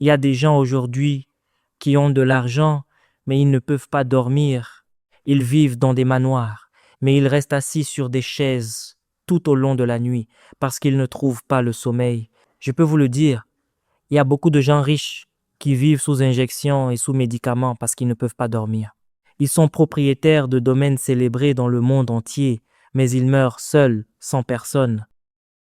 Il y a des gens aujourd'hui qui ont de l'argent, mais ils ne peuvent pas dormir. Ils vivent dans des manoirs, mais ils restent assis sur des chaises tout au long de la nuit parce qu'ils ne trouvent pas le sommeil. Je peux vous le dire, il y a beaucoup de gens riches qui vivent sous injection et sous médicaments parce qu'ils ne peuvent pas dormir. Ils sont propriétaires de domaines célébrés dans le monde entier, mais ils meurent seuls, sans personne.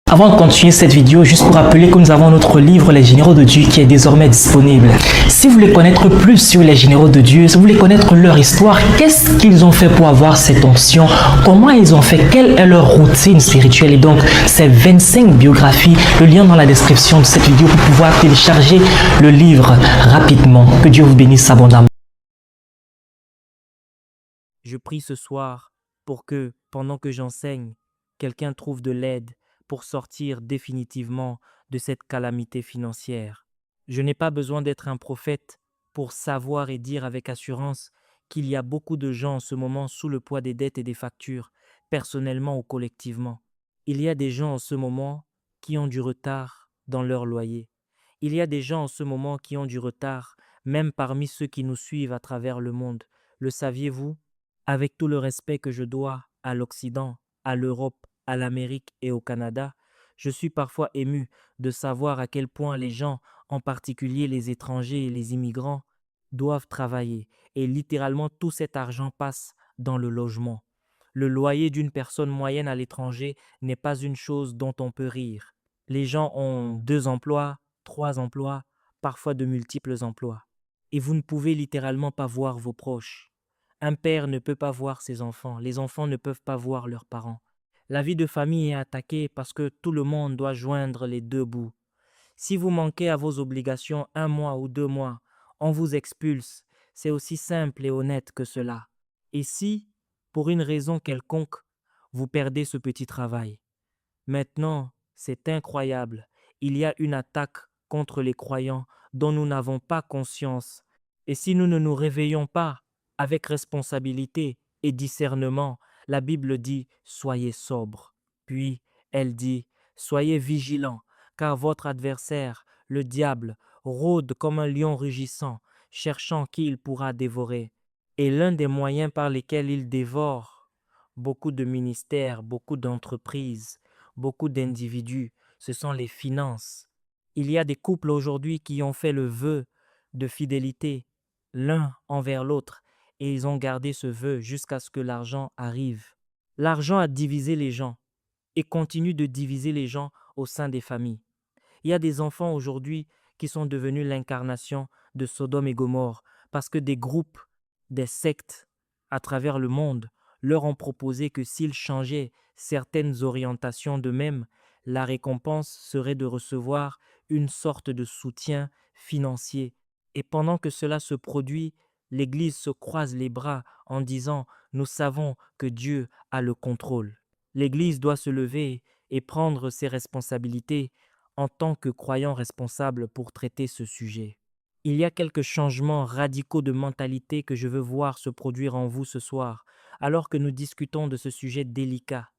Avant de continuer cette vidéo, juste pour rappeler que nous avons notre livre Les Généraux de Dieu qui est désormais disponible. Si vous voulez connaître plus sur les Généraux de Dieu, si vous voulez connaître leur histoire, qu'est-ce qu'ils ont fait pour avoir cette onction, comment ils ont fait, quelle est leur routine spirituelle, et donc ces 25 biographies, le lien dans la description de cette vidéo pour pouvoir télécharger le livre rapidement. Que Dieu vous bénisse abondamment. Je prie ce soir pour que, pendant que j'enseigne, quelqu'un trouve de l'aide pour sortir définitivement de cette calamité financière. Je n'ai pas besoin d'être un prophète pour savoir et dire avec assurance qu'il y a beaucoup de gens en ce moment sous le poids des dettes et des factures, personnellement ou collectivement. Il y a des gens en ce moment qui ont du retard dans leur loyer. Il y a des gens en ce moment qui ont du retard, même parmi ceux qui nous suivent à travers le monde. Le saviez-vous? Avec tout le respect que je dois à l'Occident, à l'Europe, à l'Amérique et au Canada, je suis parfois ému de savoir à quel point les gens, en particulier les étrangers et les immigrants, doivent travailler et littéralement tout cet argent passe dans le logement. Le loyer d'une personne moyenne à l'étranger n'est pas une chose dont on peut rire. Les gens ont 2 emplois, 3 emplois, parfois de multiples emplois. Et vous ne pouvez littéralement pas voir vos proches. Un père ne peut pas voir ses enfants, les enfants ne peuvent pas voir leurs parents. La vie de famille est attaquée parce que tout le monde doit joindre les 2 bouts. Si vous manquez à vos obligations 1 mois ou 2 mois, on vous expulse. C'est aussi simple et honnête que cela. Et si, pour une raison quelconque, vous perdez ce petit travail, maintenant, c'est incroyable. Il y a une attaque contre les croyants dont nous n'avons pas conscience. Et si nous ne nous réveillons pas avec responsabilité et discernement, la Bible dit soyez sobres. Puis elle dit soyez vigilants, car votre adversaire, le diable, rôde comme un lion rugissant, cherchant qui il pourra dévorer. Et l'un des moyens par lesquels il dévore beaucoup de ministères, beaucoup d'entreprises, beaucoup d'individus, ce sont les finances. Il y a des couples aujourd'hui qui ont fait le vœu de fidélité l'un envers l'autre et ils ont gardé ce vœu jusqu'à ce que l'argent arrive. L'argent a divisé les gens et continue de diviser les gens au sein des familles. Il y a des enfants aujourd'hui qui sont devenus l'incarnation de Sodome et Gomorrhe parce que des groupes, des sectes à travers le monde leur ont proposé que s'ils changeaient certaines orientations d'eux-mêmes, la récompense serait de recevoir une sorte de soutien financier. Et pendant que cela se produit, l'Église se croise les bras en disant « Nous savons que Dieu a le contrôle ». L'Église doit se lever et prendre ses responsabilités en tant que croyant responsable pour traiter ce sujet. Il y a quelques changements radicaux de mentalité que je veux voir se produire en vous ce soir, alors que nous discutons de ce sujet délicat.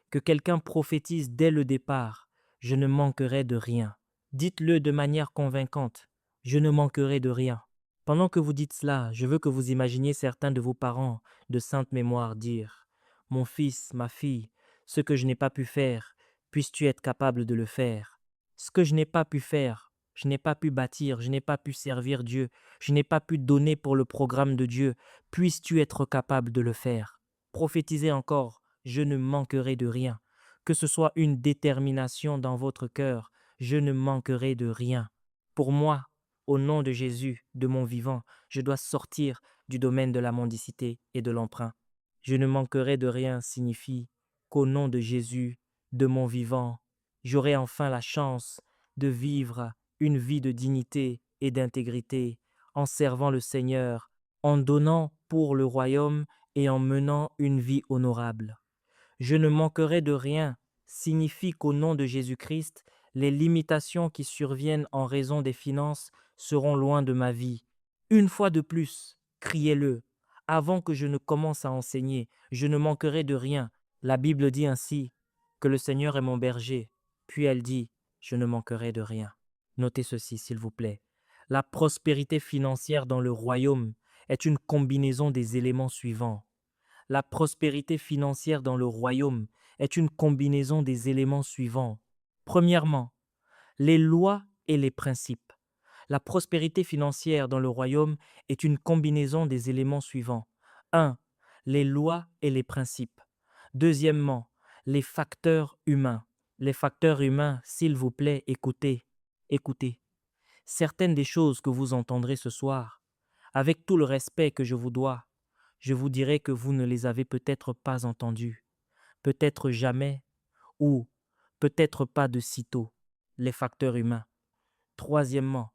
Que quelqu'un prophétise dès le départ, je ne manquerai de rien. Dites-le de manière convaincante, je ne manquerai de rien. Pendant que vous dites cela, je veux que vous imaginiez certains de vos parents de sainte mémoire dire « Mon fils, ma fille, ce que je n'ai pas pu faire, puisses-tu être capable de le faire. Ce que je n'ai pas pu faire, je n'ai pas pu bâtir, je n'ai pas pu servir Dieu, je n'ai pas pu donner pour le programme de Dieu, puisses-tu être capable de le faire. Prophétisez encore, je ne manquerai de rien. Que ce soit une détermination dans votre cœur, je ne manquerai de rien. Pour moi, au nom de Jésus, de mon vivant, je dois sortir du domaine de la mendicité et de l'emprunt. Je ne manquerai de rien signifie qu'au nom de Jésus, de mon vivant, j'aurai enfin la chance de vivre une vie de dignité et d'intégrité en servant le Seigneur, en donnant pour le royaume et en menant une vie honorable. Je ne manquerai de rien signifie qu'au nom de Jésus-Christ, les limitations qui surviennent en raison des finances seront loin de ma vie. Une fois de plus, criez-le. Avant que je ne commence à enseigner, je ne manquerai de rien. La Bible dit ainsi que le Seigneur est mon berger. Puis elle dit, je ne manquerai de rien. Notez ceci, s'il vous plaît. La prospérité financière dans le royaume est une combinaison des éléments suivants. La prospérité financière dans le royaume est une combinaison des éléments suivants. Premièrement, les lois et les principes. La prospérité financière dans le royaume est une combinaison des éléments suivants. 1. Les lois et les principes. Deuxièmement, les facteurs humains. Les facteurs humains, s'il vous plaît, écoutez, écoutez. Certaines des choses que vous entendrez ce soir, avec tout le respect que je vous dois, je vous dirai que vous ne les avez peut-être pas entendues, peut-être jamais, ou peut-être pas de sitôt, les facteurs humains. Troisièmement,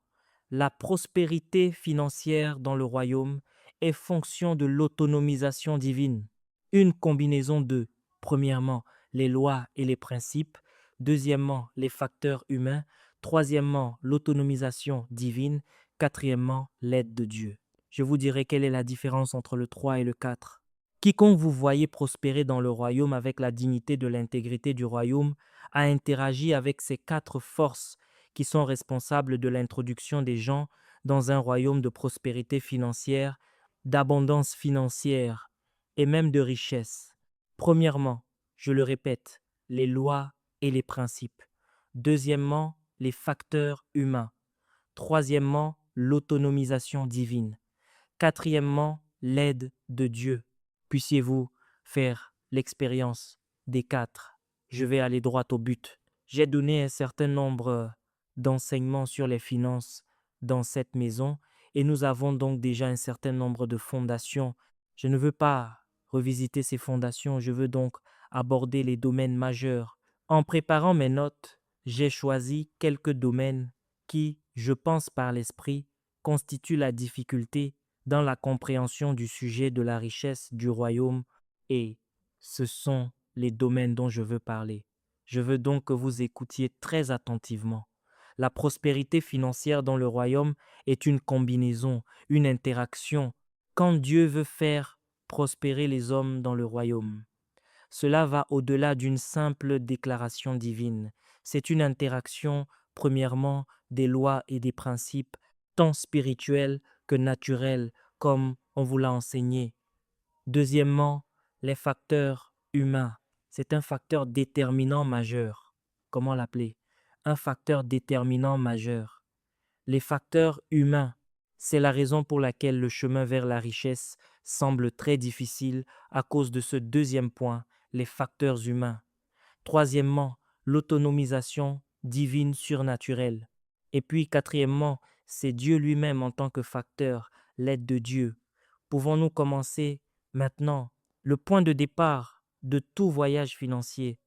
la prospérité financière dans le royaume est fonction de l'autonomisation divine, une combinaison de, premièrement, les lois et les principes, deuxièmement, les facteurs humains, troisièmement, l'autonomisation divine, quatrièmement, l'aide de Dieu. Je vous dirai quelle est la différence entre le 3 et le 4. Quiconque vous voyez prospérer dans le royaume avec la dignité de l'intégrité du royaume a interagi avec ces quatre forces qui sont responsables de l'introduction des gens dans un royaume de prospérité financière, d'abondance financière et même de richesse. Premièrement, je le répète, les lois et les principes. Deuxièmement, les facteurs humains. Troisièmement, l'autonomisation divine. Quatrièmement, l'aide de Dieu. Puissiez-vous faire l'expérience des quatre. Je vais aller droit au but. J'ai donné un certain nombre d'enseignements sur les finances dans cette maison et nous avons donc déjà un certain nombre de fondations. Je ne veux pas revisiter ces fondations, je veux donc aborder les domaines majeurs. En préparant mes notes, j'ai choisi quelques domaines qui, je pense par l'esprit, constituent la difficulté dans la compréhension du sujet de la richesse du royaume et ce sont les domaines dont je veux parler. Je veux donc que vous écoutiez très attentivement. La prospérité financière dans le royaume est une combinaison, une interaction. Quand Dieu veut faire prospérer les hommes dans le royaume, cela va au-delà d'une simple déclaration divine. C'est une interaction, premièrement, des lois et des principes, tant spirituels que naturels, comme on vous l'a enseigné. Deuxièmement, les facteurs humains. C'est un facteur déterminant majeur. Comment l'appeler? Un facteur déterminant majeur. Les facteurs humains, c'est la raison pour laquelle le chemin vers la richesse semble très difficile à cause de ce deuxième point, les facteurs humains. Troisièmement, l'autonomisation divine surnaturelle. Et puis quatrièmement, c'est Dieu lui-même en tant que facteur, l'aide de Dieu. Pouvons-nous commencer maintenant? Le point de départ de tout voyage financier,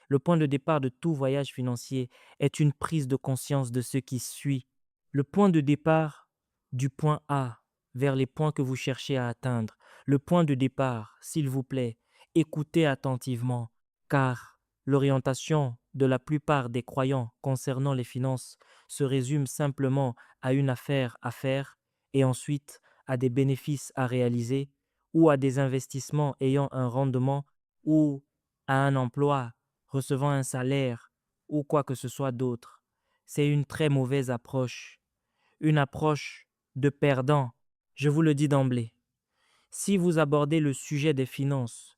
le point de départ de tout voyage financier est une prise de conscience de ce qui suit. Le point de départ du point A vers les points que vous cherchez à atteindre. Le point de départ, s'il vous plaît, écoutez attentivement, car l'orientation de la plupart des croyants concernant les finances se résume simplement à une affaire à faire et ensuite à des bénéfices à réaliser ou à des investissements ayant un rendement ou à un emploi recevant un salaire ou quoi que ce soit d'autre. C'est une très mauvaise approche, une approche de perdant. Je vous le dis d'emblée. Si vous abordez le sujet des finances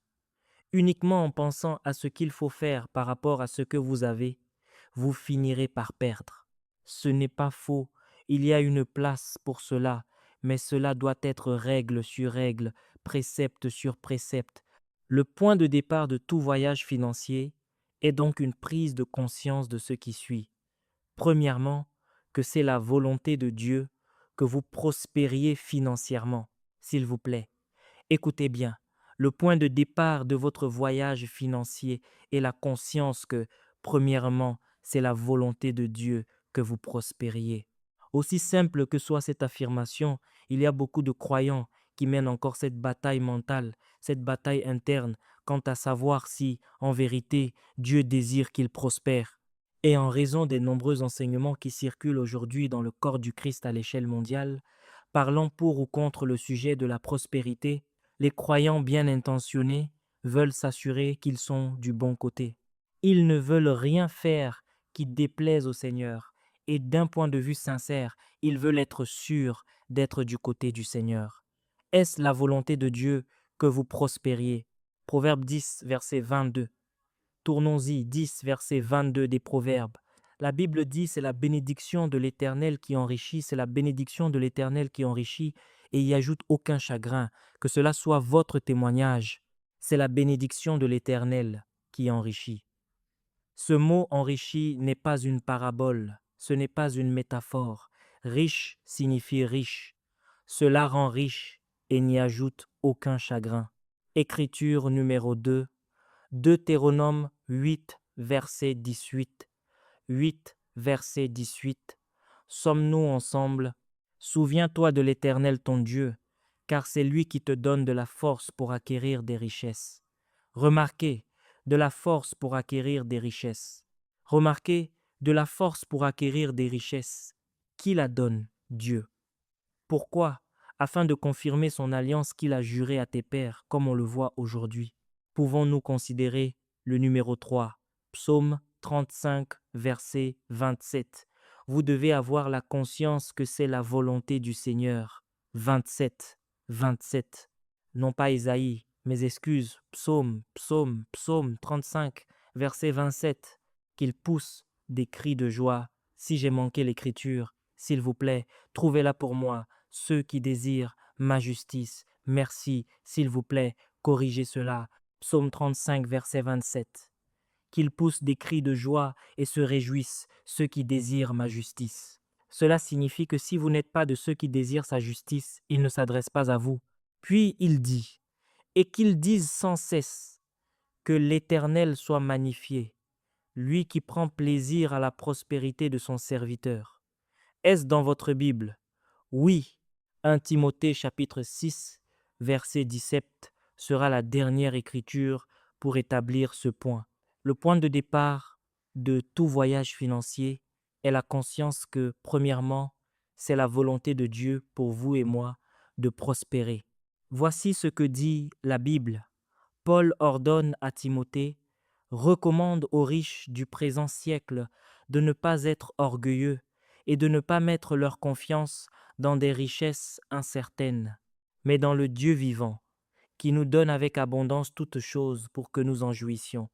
uniquement en pensant à ce qu'il faut faire par rapport à ce que vous avez, vous finirez par perdre. Ce n'est pas faux, il y a une place pour cela, mais cela doit être règle sur règle, précepte sur précepte. Le point de départ de tout voyage financier est donc une prise de conscience de ce qui suit. Premièrement, que c'est la volonté de Dieu que vous prospériez financièrement, s'il vous plaît. Écoutez bien, le point de départ de votre voyage financier est la conscience que, premièrement, c'est la volonté de Dieu que vous prospériez. Aussi simple que soit cette affirmation, il y a beaucoup de croyants qui mènent encore cette bataille mentale, cette bataille interne, quant à savoir si, en vérité, Dieu désire qu'ils prospèrent. Et en raison des nombreux enseignements qui circulent aujourd'hui dans le corps du Christ à l'échelle mondiale, parlant pour ou contre le sujet de la prospérité, les croyants bien intentionnés veulent s'assurer qu'ils sont du bon côté. Ils ne veulent rien faire qui déplaise au Seigneur et d'un point de vue sincère, ils veulent être sûrs d'être du côté du Seigneur. Est-ce la volonté de Dieu que vous prospériez? Proverbe 10, verset 22. Tournons-y, 10, verset 22 des Proverbes. La Bible dit, c'est la bénédiction de l'Éternel qui enrichit, c'est la bénédiction de l'Éternel qui enrichit et y ajoute aucun chagrin. Que cela soit votre témoignage. C'est la bénédiction de l'Éternel qui enrichit. Ce mot enrichi n'est pas une parabole, ce n'est pas une métaphore. Riche signifie riche. Cela rend riche et n'y ajoute aucun chagrin. Écriture numéro 2, Deutéronome 8, verset 18. 8, verset 18. Sommes-nous ensemble? Souviens-toi de l'Éternel ton Dieu, car c'est lui qui te donne de la force pour acquérir des richesses. Remarquez, de la force pour acquérir des richesses. Remarquez, de la force pour acquérir des richesses. Qui la donne? Dieu. Pourquoi? Afin de confirmer son alliance qu'il a jurée à tes pères, comme on le voit aujourd'hui. Pouvons-nous considérer le numéro 3, Psaume 35, verset 27. Vous devez avoir la conscience que c'est la volonté du Seigneur. 27, 27. Non pas Isaïe, mes excuses, Psaume 35, verset 27. Qu'il pousse des cris de joie. Si j'ai manqué l'écriture, s'il vous plaît, trouvez-la pour moi. Ceux qui désirent ma justice, merci, s'il vous plaît, corrigez cela. Psaume 35, verset 27. Qu'ils poussent des cris de joie et se réjouissent, ceux qui désirent ma justice. Cela signifie que si vous n'êtes pas de ceux qui désirent sa justice, il ne s'adresse pas à vous. Puis il dit, et qu'ils disent sans cesse, que l'Éternel soit magnifié, lui qui prend plaisir à la prospérité de son serviteur. Est-ce dans votre Bible? Oui. 1 Timothée chapitre 6, verset 17 sera la dernière écriture pour établir ce point. Le point de départ de tout voyage financier est la conscience que, premièrement, c'est la volonté de Dieu pour vous et moi de prospérer. Voici ce que dit la Bible. Paul ordonne à Timothée, recommande aux riches du présent siècle de ne pas être orgueilleux et de ne pas mettre leur confiance dans des richesses incertaines, mais dans le Dieu vivant, qui nous donne avec abondance toutes choses pour que nous en jouissions.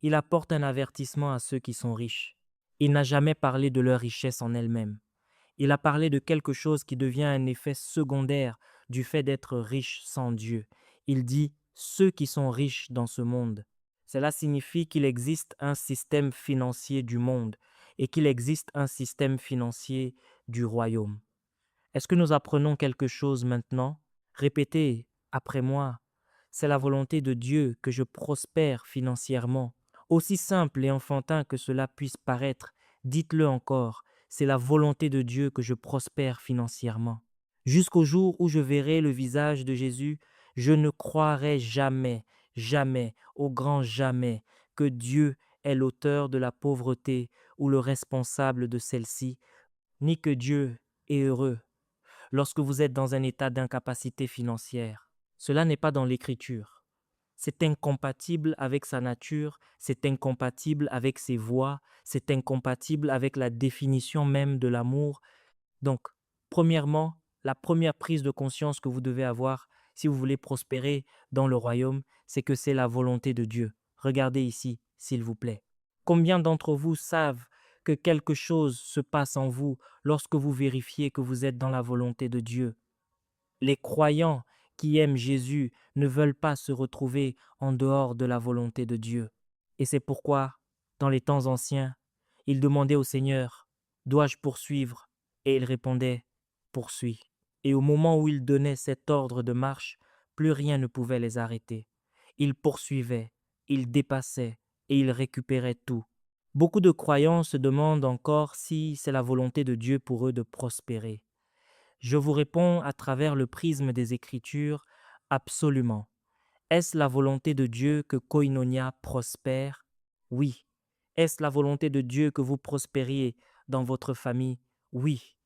Il apporte un avertissement à ceux qui sont riches. Il n'a jamais parlé de leur richesse en elle-même. Il a parlé de quelque chose qui devient un effet secondaire du fait d'être riche sans Dieu. Il dit « ceux qui sont riches dans ce monde ». Cela signifie qu'il existe un système financier du monde et qu'il existe un système financier du royaume. Est-ce que nous apprenons quelque chose maintenant? Répétez après moi. C'est la volonté de Dieu que je prospère financièrement. Aussi simple et enfantin que cela puisse paraître, dites-le encore, c'est la volonté de Dieu que je prospère financièrement. Jusqu'au jour où je verrai le visage de Jésus, je ne croirai jamais, jamais, au grand jamais, que Dieu est l'auteur de la pauvreté ou le responsable de celle-ci, ni que Dieu est heureux lorsque vous êtes dans un état d'incapacité financière. Cela n'est pas dans l'Écriture. C'est incompatible avec sa nature, c'est incompatible avec ses voies, c'est incompatible avec la définition même de l'amour. Donc, premièrement, la première prise de conscience que vous devez avoir si vous voulez prospérer dans le royaume, c'est que c'est la volonté de Dieu. Regardez ici, s'il vous plaît. Combien d'entre vous savent que quelque chose se passe en vous lorsque vous vérifiez que vous êtes dans la volonté de Dieu? Les croyants qui aiment Jésus ne veulent pas se retrouver en dehors de la volonté de Dieu. Et c'est pourquoi, dans les temps anciens, ils demandaient au Seigneur, « Dois-je poursuivre ?» Et il répondait, « Poursuis. » Et au moment où il donnait cet ordre de marche, plus rien ne pouvait les arrêter. Ils poursuivaient, ils dépassaient et ils récupéraient tout. Beaucoup de croyants se demandent encore si c'est la volonté de Dieu pour eux de prospérer. Je vous réponds à travers le prisme des Écritures, absolument. Est-ce la volonté de Dieu que Koinonia prospère? Oui. Est-ce la volonté de Dieu que vous prospériez dans votre famille? Oui.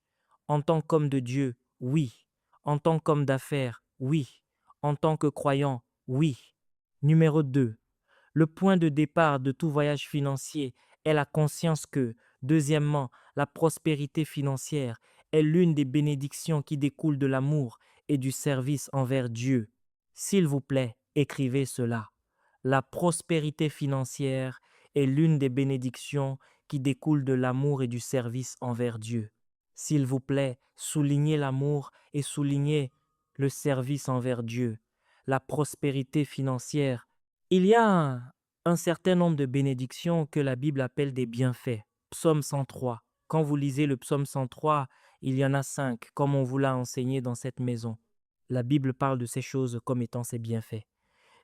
En tant qu'homme de Dieu, oui. En tant qu'homme d'affaires, oui. En tant que croyant, oui. Numéro 2. Le point de départ de tout voyage financier est la conscience que, deuxièmement, La prospérité financière est l'une des bénédictions qui découlent de l'amour et du service envers Dieu. S'il vous plaît, écrivez cela. La prospérité financière est l'une des bénédictions qui découlent de l'amour et du service envers Dieu. S'il vous plaît, soulignez l'amour et soulignez le service envers Dieu. La prospérité financière. Il y a un certain nombre de bénédictions que la Bible appelle des bienfaits. Psaume 103. Quand vous lisez le psaume 103, il y en a 5, comme on vous l'a enseigné dans cette maison. La Bible parle de ces choses comme étant ses bienfaits.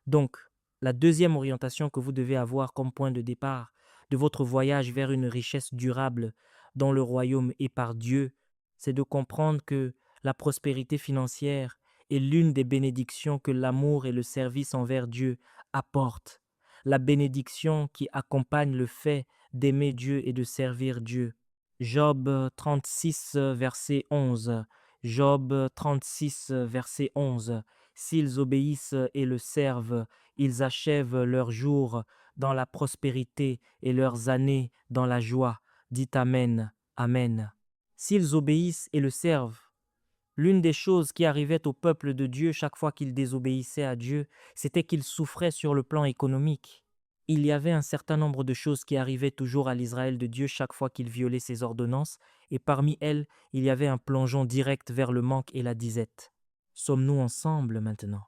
Donc, la deuxième orientation que vous devez avoir comme point de départ de votre voyage vers une richesse durable dans le royaume et par Dieu, c'est de comprendre que la prospérité financière est l'une des bénédictions que l'amour et le service envers Dieu apportent. La bénédiction qui accompagne le fait d'aimer Dieu et de servir Dieu. Job 36, verset 11. Job 36, verset 11. S'ils obéissent et le servent, ils achèvent leurs jours dans la prospérité et leurs années dans la joie. Dites Amen, Amen. S'ils obéissent et le servent, l'une des choses qui arrivait au peuple de Dieu chaque fois qu'il désobéissait à Dieu, c'était qu'il souffrait sur le plan économique. Il y avait un certain nombre de choses qui arrivaient toujours à l'Israël de Dieu chaque fois qu'il violait ses ordonnances, et parmi elles, il y avait un plongeon direct vers le manque et la disette. Sommes-nous ensemble maintenant?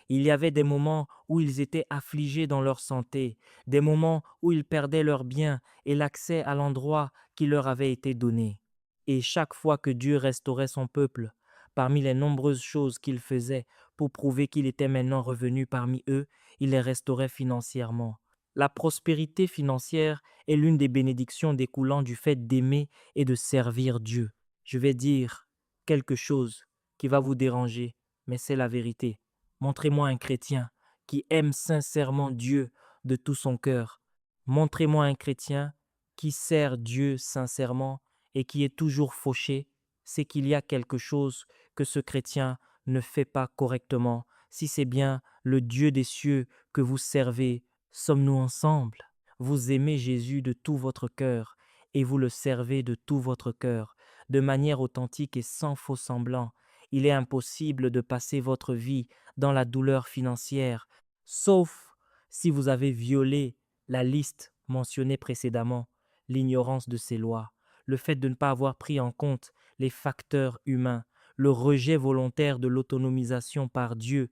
Il y avait des moments où ils étaient affligés dans leur santé, des moments où ils perdaient leurs biens et l'accès à l'endroit qui leur avait été donné. Et chaque fois que Dieu restaurait son peuple, parmi les nombreuses choses qu'il faisait pour prouver qu'il était maintenant revenu parmi eux, il les restaurait financièrement. La prospérité financière est l'une des bénédictions découlant du fait d'aimer et de servir Dieu. Je vais dire quelque chose qui va vous déranger, mais c'est la vérité. Montrez-moi un chrétien qui aime sincèrement Dieu de tout son cœur. Montrez-moi un chrétien qui sert Dieu sincèrement et qui est toujours fauché. C'est qu'il y a quelque chose que ce chrétien ne fait pas correctement. Si c'est bien le Dieu des cieux que vous servez, sommes-nous ensemble? Vous aimez Jésus de tout votre cœur et vous le servez de tout votre cœur, de manière authentique et sans faux semblant. Il est impossible de passer votre vie dans la douleur financière, sauf si vous avez violé la liste mentionnée précédemment, l'ignorance de ces lois, le fait de ne pas avoir pris en compte les facteurs humains, le rejet volontaire de l'autonomisation par Dieu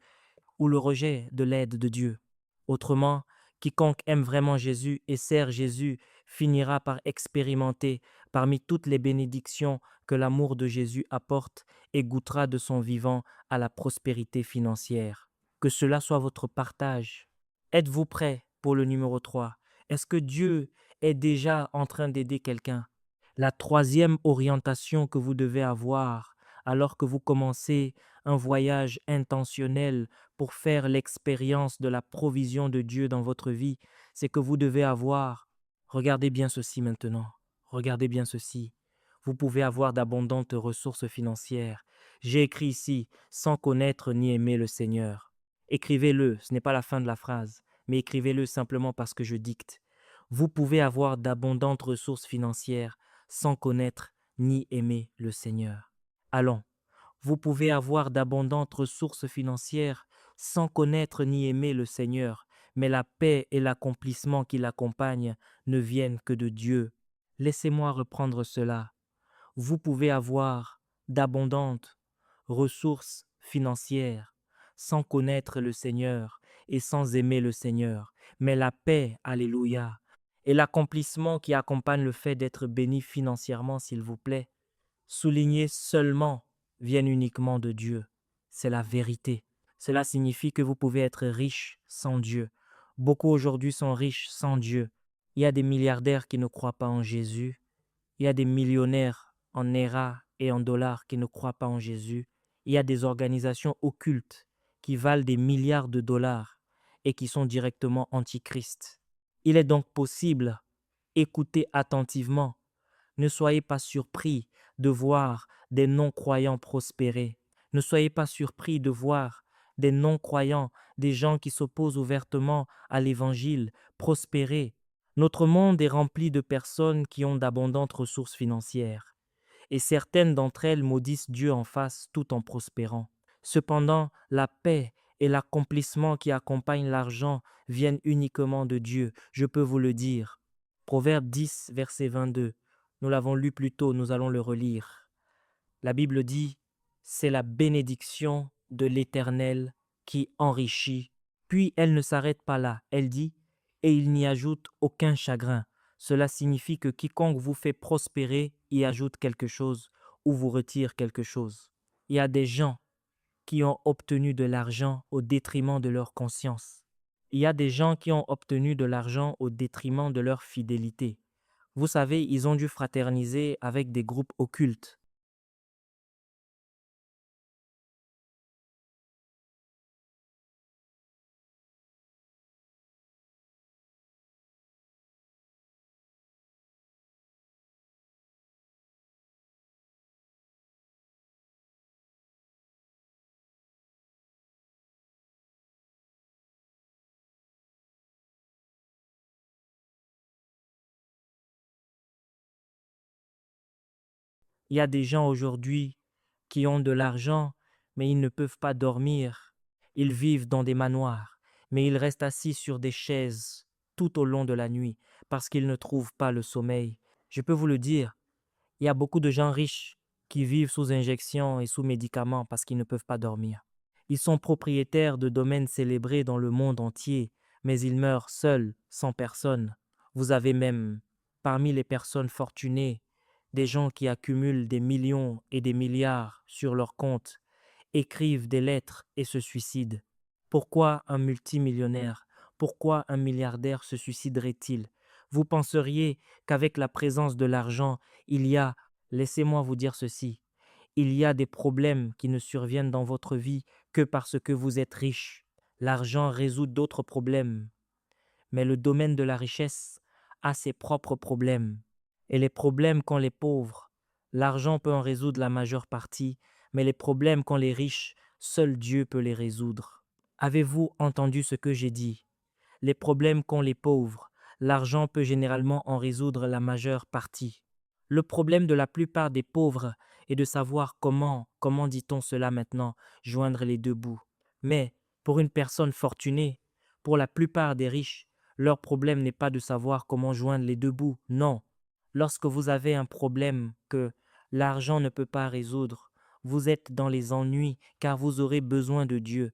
ou le rejet de l'aide de Dieu. Autrement, quiconque aime vraiment Jésus et sert Jésus finira par expérimenter parmi toutes les bénédictions que l'amour de Jésus apporte et goûtera de son vivant à la prospérité financière. Que cela soit votre partage. Êtes-vous prêt pour le numéro 3? Est-ce que Dieu est déjà en train d'aider quelqu'un? La troisième orientation que vous devez avoir alors que vous commencez un voyage intentionnel pour faire l'expérience de la provision de Dieu dans votre vie, c'est que vous devez avoir, regardez bien ceci maintenant, regardez bien ceci, vous pouvez avoir d'abondantes ressources financières. J'ai écrit ici, sans connaître ni aimer le Seigneur. Écrivez-le, ce n'est pas la fin de la phrase, mais écrivez-le simplement parce que je dicte. Vous pouvez avoir d'abondantes ressources financières sans connaître ni aimer le Seigneur. Allons, vous pouvez avoir d'abondantes ressources financières sans connaître ni aimer le Seigneur, mais la paix et l'accomplissement qui l'accompagnent ne viennent que de Dieu. Laissez-moi reprendre cela. Vous pouvez avoir d'abondantes ressources financières sans connaître le Seigneur et sans aimer le Seigneur, mais la paix, alléluia, et l'accomplissement qui accompagne le fait d'être béni financièrement, s'il vous plaît, soulignez seulement, viennent uniquement de Dieu. C'est la vérité. Cela signifie que vous pouvez être riche sans Dieu. Beaucoup aujourd'hui sont riches sans Dieu. Il y a des milliardaires qui ne croient pas en Jésus. Il y a des millionnaires en naira et en dollars qui ne croient pas en Jésus. Il y a des organisations occultes qui valent des milliards de dollars et qui sont directement antichrist. Il est donc possible, écoutez attentivement, ne soyez pas surpris de voir des non-croyants prospérer. Ne soyez pas surpris de voir des non-croyants, des gens qui s'opposent ouvertement à l'Évangile, prospérer. Notre monde est rempli de personnes qui ont d'abondantes ressources financières, et certaines d'entre elles maudissent Dieu en face tout en prospérant. Cependant, la paix et l'accomplissement qui accompagnent l'argent viennent uniquement de Dieu, je peux vous le dire. Proverbe 10, verset 22. Nous l'avons lu plus tôt, nous allons le relire. La Bible dit, c'est la bénédiction de l'Éternel qui enrichit. Puis elle ne s'arrête pas là, elle dit, et il n'y ajoute aucun chagrin. Cela signifie que quiconque vous fait prospérer y ajoute quelque chose ou vous retire quelque chose. Il y a des gens qui ont obtenu de l'argent au détriment de leur conscience. Il y a des gens qui ont obtenu de l'argent au détriment de leur fidélité. Vous savez, ils ont dû fraterniser avec des groupes occultes. Il y a des gens aujourd'hui qui ont de l'argent, mais ils ne peuvent pas dormir. Ils vivent dans des manoirs, mais ils restent assis sur des chaises tout au long de la nuit parce qu'ils ne trouvent pas le sommeil. Je peux vous le dire, il y a beaucoup de gens riches qui vivent sous injection et sous médicaments parce qu'ils ne peuvent pas dormir. Ils sont propriétaires de domaines célébrés dans le monde entier, mais ils meurent seuls, sans personne. Vous avez même, parmi les personnes fortunées, des gens qui accumulent des millions et des milliards sur leur compte, écrivent des lettres et se suicident. Pourquoi un multimillionnaire, pourquoi un milliardaire se suiciderait-il? Vous penseriez qu'avec la présence de l'argent, il y a, laissez-moi vous dire ceci, il y a des problèmes qui ne surviennent dans votre vie que parce que vous êtes riche. L'argent résout d'autres problèmes, mais le domaine de la richesse a ses propres problèmes. Et les problèmes qu'ont les pauvres, l'argent peut en résoudre la majeure partie, mais les problèmes qu'ont les riches, seul Dieu peut les résoudre. Avez-vous entendu ce que j'ai dit? Les problèmes qu'ont les pauvres, l'argent peut généralement en résoudre la majeure partie. Le problème de la plupart des pauvres est de savoir comment dit-on cela maintenant, joindre les deux bouts. Mais pour une personne fortunée, pour la plupart des riches, leur problème n'est pas de savoir comment joindre les deux bouts, non. Lorsque vous avez un problème que l'argent ne peut pas résoudre, vous êtes dans les ennuis car vous aurez besoin de Dieu.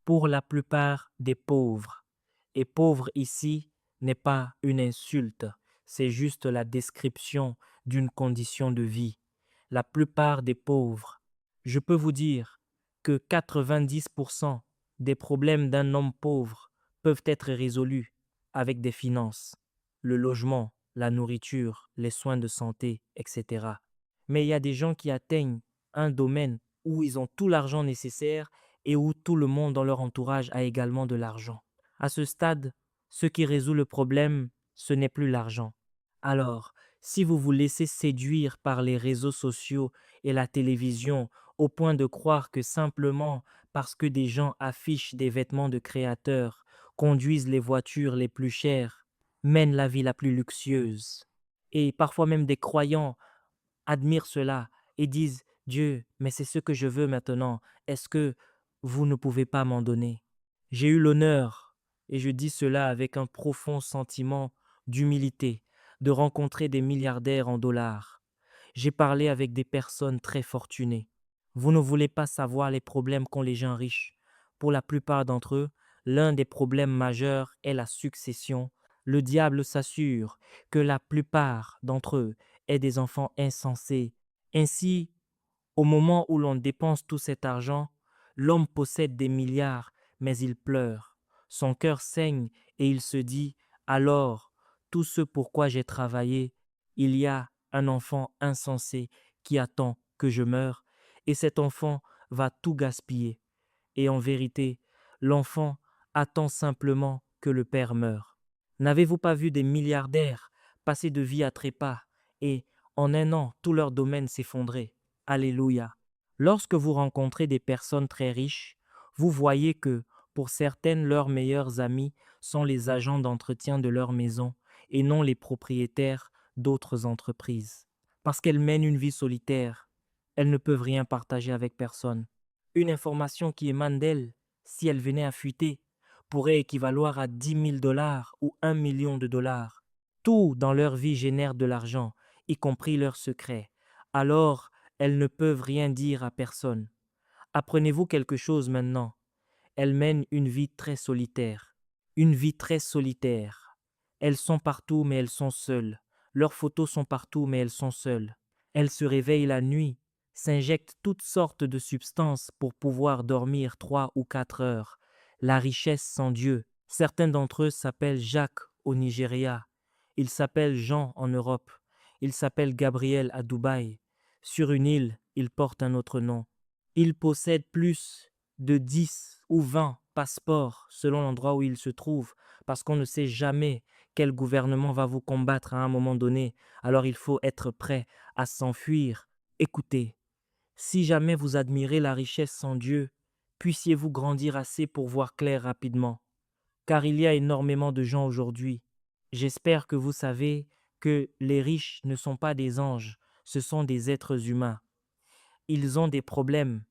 Pour la plupart des pauvres, et pauvre ici n'est pas une insulte, c'est juste la description d'une condition de vie. La plupart des pauvres, je peux vous dire que 90% des problèmes d'un homme pauvre peuvent être résolus avec des finances, le logement, la nourriture, les soins de santé, etc. Mais il y a des gens qui atteignent un domaine où ils ont tout l'argent nécessaire et où tout le monde dans leur entourage a également de l'argent. À ce stade, ce qui résout le problème, ce n'est plus l'argent. Alors, si vous vous laissez séduire par les réseaux sociaux et la télévision au point de croire que simplement parce que des gens affichent des vêtements de créateurs, conduisent les voitures les plus chères, mènent la vie la plus luxueuse, et parfois même des croyants admirent cela et disent Dieu, mais c'est ce que je veux maintenant, est-ce que vous ne pouvez pas m'en donner? J'ai eu l'honneur, et je dis cela avec un profond sentiment d'humilité, de rencontrer des milliardaires en dollars. J'ai parlé avec des personnes très fortunées. Vous ne voulez pas savoir les problèmes qu'ont les gens riches. Pour la plupart d'entre eux, l'un des problèmes majeurs est la succession. Le diable s'assure que la plupart d'entre eux aient des enfants insensés. Ainsi, au moment où l'on dépense tout cet argent, l'homme possède des milliards, mais il pleure. Son cœur saigne et il se dit, alors, tout ce pourquoi j'ai travaillé, il y a un enfant insensé qui attend que je meure, et cet enfant va tout gaspiller. Et en vérité, l'enfant attend simplement que le père meure. N'avez-vous pas vu des milliardaires passer de vie à trépas et, en un an, tout leur domaine s'effondrer? Alléluia. Lorsque vous rencontrez des personnes très riches, vous voyez que, pour certaines, leurs meilleurs amis sont les agents d'entretien de leur maison et non les propriétaires d'autres entreprises. Parce qu'elles mènent une vie solitaire, elles ne peuvent rien partager avec personne. Une information qui émane d'elles, si elle venait à fuiter, pourrait équivaloir à 10 000 $ ou 1 million de dollars. Tout dans leur vie génère de l'argent, y compris leurs secrets. Alors, elles ne peuvent rien dire à personne. Apprenez-vous quelque chose maintenant. Elles mènent une vie très solitaire. Une vie très solitaire. Elles sont partout mais elles sont seules. Leurs photos sont partout mais elles sont seules. Elles se réveillent la nuit, s'injectent toutes sortes de substances pour pouvoir dormir 3 ou 4 heures. La richesse sans Dieu. Certains d'entre eux s'appellent Jacques au Nigeria. Ils s'appellent Jean en Europe. Ils s'appellent Gabriel à Dubaï. Sur une île, ils portent un autre nom. Ils possèdent plus de 10 ou 20 passeports selon l'endroit où ils se trouvent, parce qu'on ne sait jamais quel gouvernement va vous combattre à un moment donné, alors il faut être prêt à s'enfuir. Écoutez, si jamais vous admirez la richesse sans Dieu, puissiez-vous grandir assez pour voir clair rapidement, car il y a énormément de gens aujourd'hui. J'espère que vous savez que les riches ne sont pas des anges, ce sont des êtres humains. Ils ont des problèmes.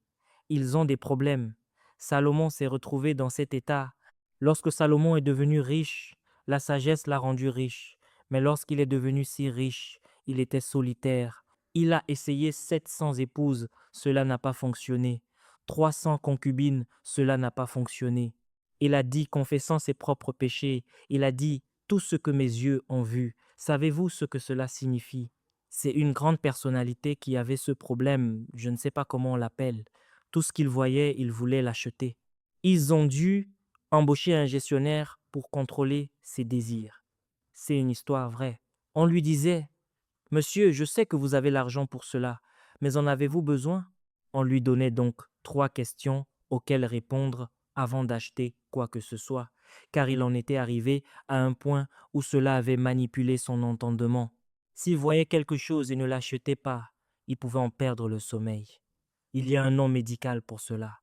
Ils ont des problèmes. Salomon s'est retrouvé dans cet état. Lorsque Salomon est devenu riche, la sagesse l'a rendu riche. Mais lorsqu'il est devenu si riche, il était solitaire. Il a essayé 700 épouses, cela n'a pas fonctionné. 300 concubines, cela n'a pas fonctionné. Il a dit, confessant ses propres péchés, il a dit, tout ce que mes yeux ont vu. Savez-vous ce que cela signifie? C'est une grande personnalité qui avait ce problème, je ne sais pas comment on l'appelle. Tout ce qu'ils voyaient, ils voulaient l'acheter. Ils ont dû embaucher un gestionnaire pour contrôler ses désirs. C'est une histoire vraie. On lui disait, Monsieur, je sais que vous avez l'argent pour cela, mais en avez-vous besoin? On lui donnait donc 3 questions auxquelles répondre avant d'acheter quoi que ce soit, car il en était arrivé à un point où cela avait manipulé son entendement. S'il voyait quelque chose et ne l'achetait pas, il pouvait en perdre le sommeil. Il y a un nom médical pour cela.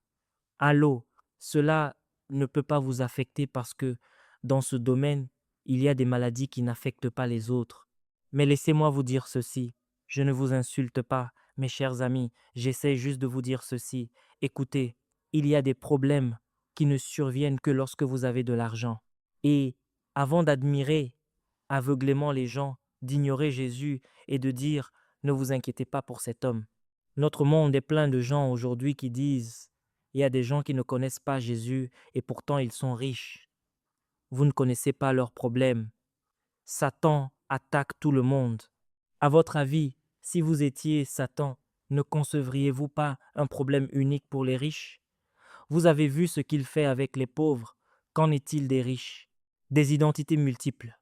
Allô, cela ne peut pas vous affecter parce que dans ce domaine, il y a des maladies qui n'affectent pas les autres. Mais laissez-moi vous dire ceci. Je ne vous insulte pas, mes chers amis, j'essaie juste de vous dire ceci. Écoutez, il y a des problèmes qui ne surviennent que lorsque vous avez de l'argent. Et avant d'admirer aveuglément les gens, d'ignorer Jésus et de dire ne vous inquiétez pas pour cet homme. Notre monde est plein de gens aujourd'hui qui disent il y a des gens qui ne connaissent pas Jésus et pourtant ils sont riches. Vous ne connaissez pas leurs problèmes. Satan attaque tout le monde. À votre avis, si vous étiez Satan, ne concevriez-vous pas un problème unique pour les riches? Vous avez vu ce qu'il fait avec les pauvres. Qu'en est-il des riches? Des identités multiples.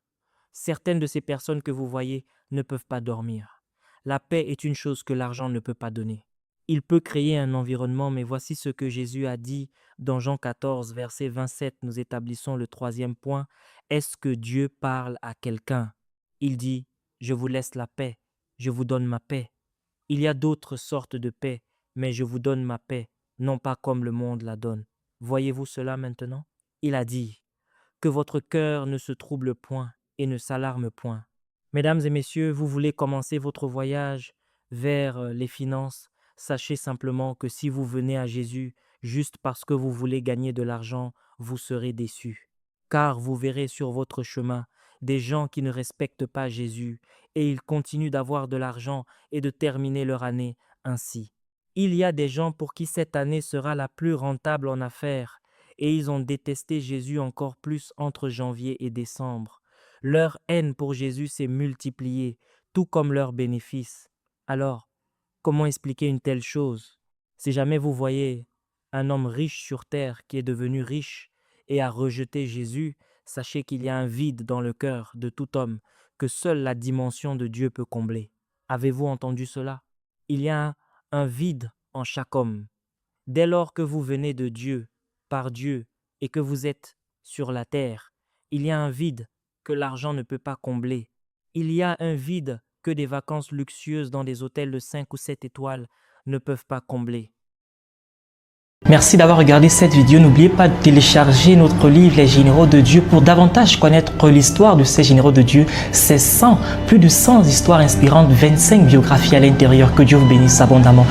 Certaines de ces personnes que vous voyez ne peuvent pas dormir. La paix est une chose que l'argent ne peut pas donner. Il peut créer un environnement, mais voici ce que Jésus a dit dans Jean 14, verset 27. Nous établissons le 3e point. Est-ce que Dieu parle à quelqu'un? Il dit, je vous laisse la paix, je vous donne ma paix. Il y a d'autres sortes de paix, mais je vous donne ma paix, non pas comme le monde la donne. Voyez-vous cela maintenant? Il a dit, que votre cœur ne se trouble point et ne s'alarme point. Mesdames et messieurs, vous voulez commencer votre voyage vers les finances, sachez simplement que si vous venez à Jésus juste parce que vous voulez gagner de l'argent, vous serez déçus. Car vous verrez sur votre chemin des gens qui ne respectent pas Jésus et ils continuent d'avoir de l'argent et de terminer leur année ainsi. Il y a des gens pour qui cette année sera la plus rentable en affaires et ils ont détesté Jésus encore plus entre janvier et décembre. Leur haine pour Jésus s'est multipliée, tout comme leurs bénéfices. Alors, comment expliquer une telle chose? Si jamais vous voyez un homme riche sur terre qui est devenu riche et a rejeté Jésus, sachez qu'il y a un vide dans le cœur de tout homme que seule la dimension de Dieu peut combler. Avez-vous entendu cela? Il y a un vide en chaque homme. Dès lors que vous venez de Dieu, par Dieu, et que vous êtes sur la terre, il y a un vide que l'argent ne peut pas combler. Il y a un vide que des vacances luxueuses dans des hôtels de 5 ou 7 étoiles ne peuvent pas combler. Merci d'avoir regardé cette vidéo. N'oubliez pas de télécharger notre livre Les Généraux de Dieu pour davantage connaître l'histoire de ces généraux de Dieu. C'est plus de 100 histoires inspirantes, 25 biographies à l'intérieur. Que Dieu vous bénisse abondamment.